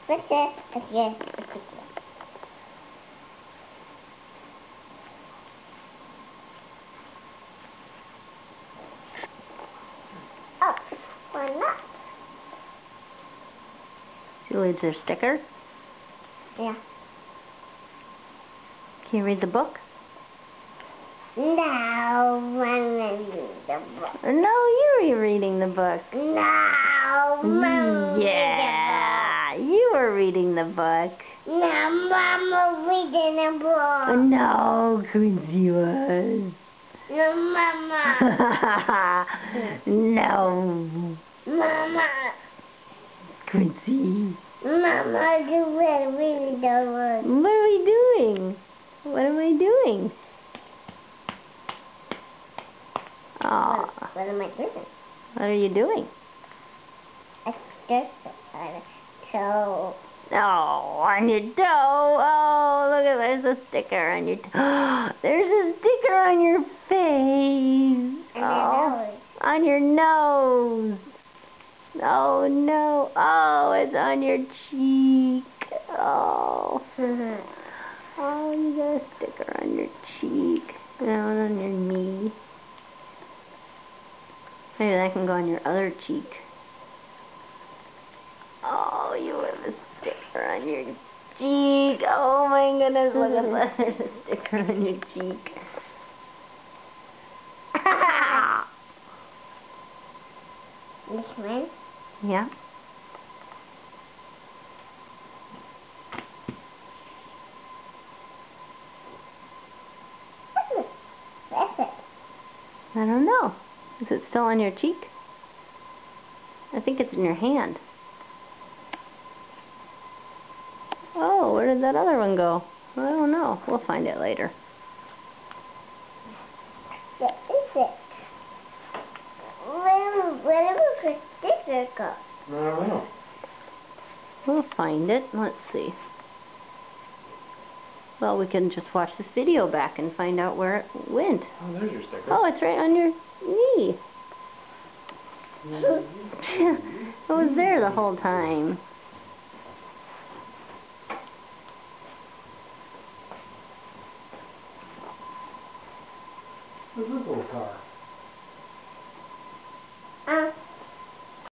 Sticker. Okay. Oh, why not? Julie's their sticker. Yeah. Can you read the book? No, I'm gonna read the book. No, you're reading the book. No, Mama Yeah, you were reading the book. No, Mama reading the book. No, Quincy was. No, Mama. No, Mama. Quincy. Mama, you will read the book. What are we doing? What am I doing? Oh, What am I doing? what are you doing? Exercise. So. Oh, on your toe. Oh, look at there's a sticker on your toe. There's a sticker on your face. And on your nose. Oh no. Oh, it's on your cheek. Oh. Oh, you got a sticker on your cheek. And one on your knee. Maybe that can go on your other cheek. Oh, you have a sticker on your cheek. Oh my goodness, look at that. There's a sticker on your cheek. This one? Yeah. That's it. I don't know. Is it still on your cheek? I think it's in your hand. Oh, where did that other one go? I don't know. We'll find it later. What is it? Where does the sticker go? I don't know. We'll find it. Let's see. Well, we can just watch this video back and find out where it went. Oh, there's your sticker. Oh, it's right on your knee. It was there the whole time. Where's this little car?